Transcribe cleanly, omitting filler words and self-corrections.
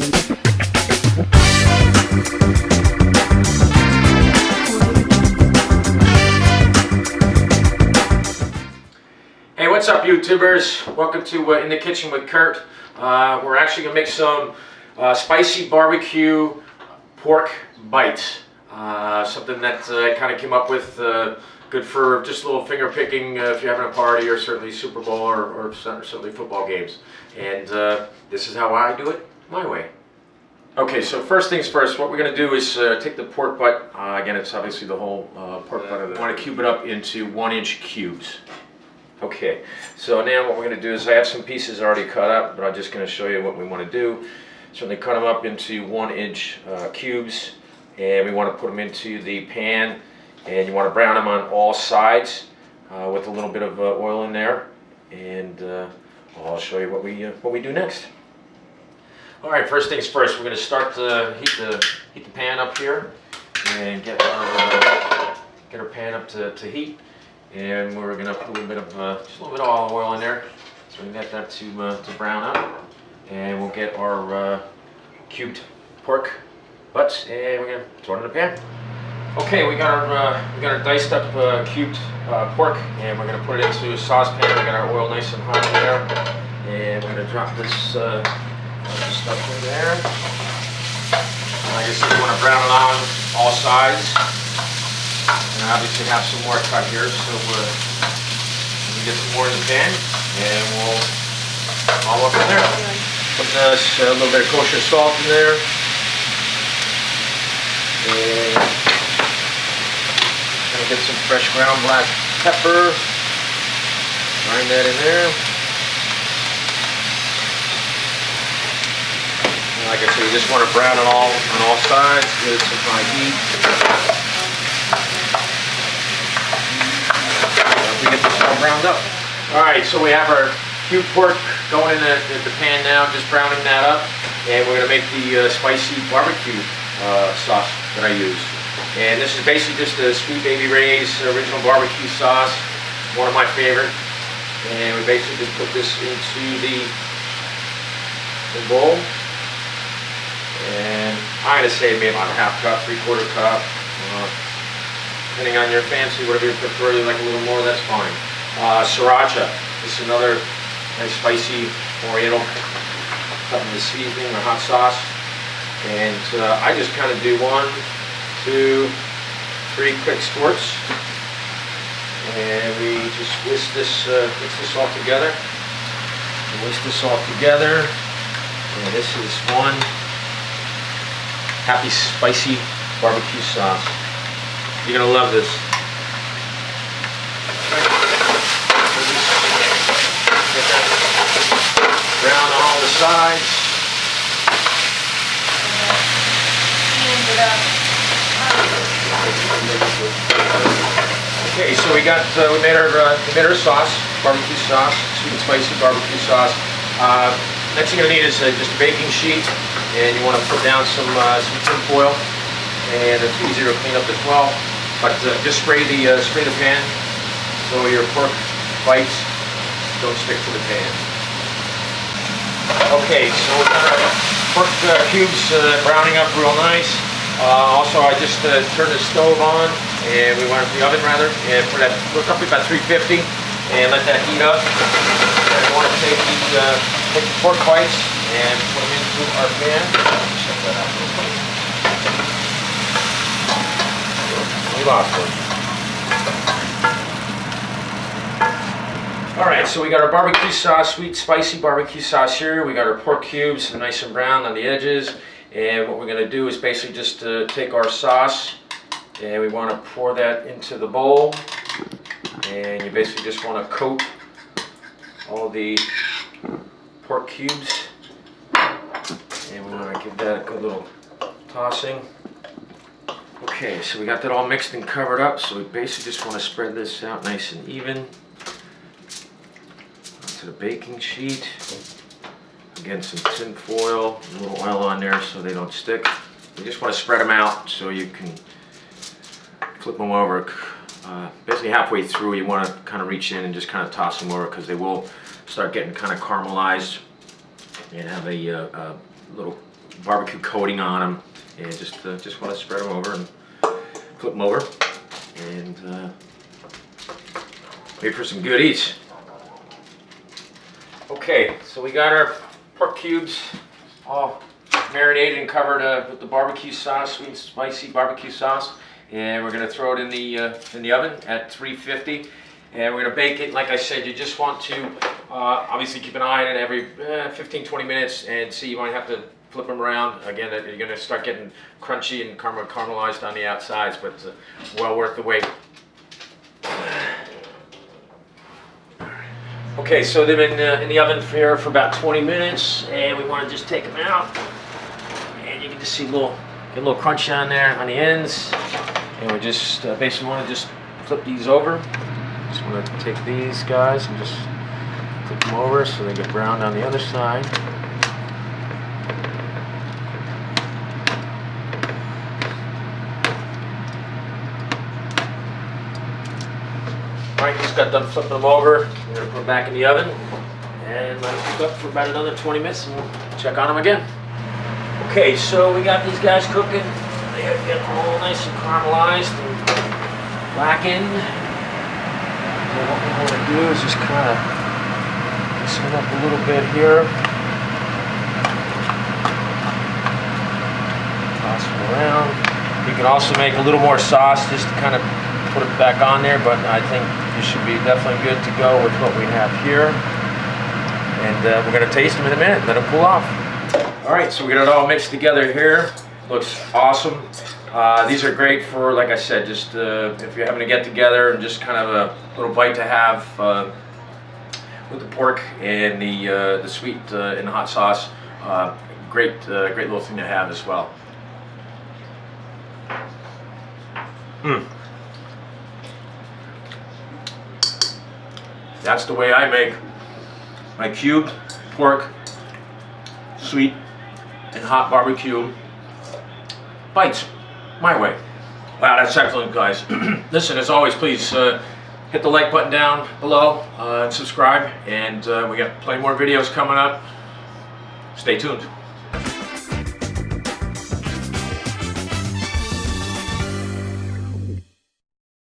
Hey, what's up, YouTubers? Welcome to In the Kitchen with Kurt. We're actually going to make some spicy barbecue pork bites. Something that I kind of came up with, good for just a little finger picking if you're having a party, or certainly Super Bowl, or certainly football games. And this is how I do it, my way. Okay, so first things first, what we're going to do is take the pork butt. Again, it's obviously the whole pork butt. I want to cube it up into 1-inch cubes. Okay, so now what we're going to do is I have some pieces already cut up, but I'm just going to show you what we want to do. Certainly cut them up into 1-inch cubes, and we want to put them into the pan, and you want to brown them on all sides with a little bit of oil in there, and I'll show you what we do next. All right, first things first, we're going to start to heat the pan up here and get our pan up to heat. And we're going to put a little bit of just a little bit of olive oil in there, so we get that to brown up, and we'll get our cubed pork butts, and we're going to throw it in the pan. Okay, we got our diced up cubed pork, and we're going to put it into a saucepan. We got our oil nice and hot in there, and we're going to drop this stuff in there. Like I said, you want to brown it on all sides. And I obviously have some more cut here, so we get some more in the pan, and we'll all up in there. Put a little bit of kosher salt in there, and gonna get some fresh ground black pepper. Grind that in there. And like I said, you just want to brown it all on all sides. Give it some high heat. We get this all browned up. Alright, so we have our cubed pork going in the pan now, just browning that up. And we're going to make the spicy barbecue sauce that I use. And this is basically just a Sweet Baby Ray's original barbecue sauce, one of my favorite. And we basically just put this into the bowl. And I'm going to say maybe about a half cup, 3/4 cup. Depending on your fancy, whatever you prefer, you like a little more, that's fine. Sriracha, this is another nice spicy oriental type of seasoning or hot sauce. And I just kind of do 1, 2, 3 quick squirts. And we just whisk this all together. Whisk this all together. And this is one happy spicy barbecue sauce. You're gonna love this. Get that brown on all the sides. Okay, so we made our sauce, barbecue sauce, sweet and spicy barbecue sauce. Next thing you're gonna need is just a baking sheet, and you want to put down some tin foil, and it's easier to clean up as well. But just spray the pan so your pork bites don't stick to the pan. Okay, so we've got our pork cubes browning up real nice. Also, I just turned the stove on, and we went to the oven rather, and put it roughly about 350, and let that heat up. And I want to take the pork bites and put them into our pan. Check that out real quick. Alright, so we got our barbecue sauce, sweet spicy barbecue sauce here. We got our pork cubes, nice and brown on the edges. And what we're going to do is basically just take our sauce, and we want to pour that into the bowl. And you basically just want to coat all the pork cubes. And we want to give that a good little tossing. Okay, so we got that all mixed and covered up, so we basically just want to spread this out nice and even onto the baking sheet. Again, some tin foil, a little oil on there so they don't stick. You just want to spread them out so you can flip them over. Basically halfway through, you want to kind of reach in and just kind of toss them over, because they will start getting kind of caramelized and have a little barbecue coating on them, and just want to spread them over and flip them over, and wait for some good eats. Okay, so we got our pork cubes all marinated and covered with the barbecue sauce, sweet and spicy barbecue sauce, and we're gonna throw it in the oven at 350, and we're gonna bake it. Like I said, you just want to obviously keep an eye on it every 15-20 minutes, and see, you might have to flip them around again. You're gonna start getting crunchy and caramelized on the outsides, but well worth the wait. Okay, so they've been in the oven here for about 20 minutes, and we want to just take them out, and you can just see get a little crunch on there on the ends, and we just basically want to just flip these over. Just want to take these guys and just flip them over so they get browned on the other side. Alright, just got done flipping them over. We're going to put them back in the oven and let them cook for about another 20 minutes, and we'll check on them again. Okay, so we got these guys cooking. They get all nice and caramelized and blackened. So what we want to do is just kind of mix them up a little bit here. Toss them around. You can also make a little more sauce just to kind of put it back on there, but I think you should be definitely good to go with what we have here. And we're going to taste them in a minute, let them cool off. Alright, so we got it all mixed together here. Looks awesome. These are great for, like I said, just if you're having to get together and just kind of a little bite to have with the pork and the sweet and the hot sauce. Great little thing to have as well. That's the way I make my cubed pork, sweet and hot barbecue bites, my way. Wow, that's excellent, guys. Listen, as always, please hit the like button down below and subscribe. And we got plenty more videos coming up. Stay tuned.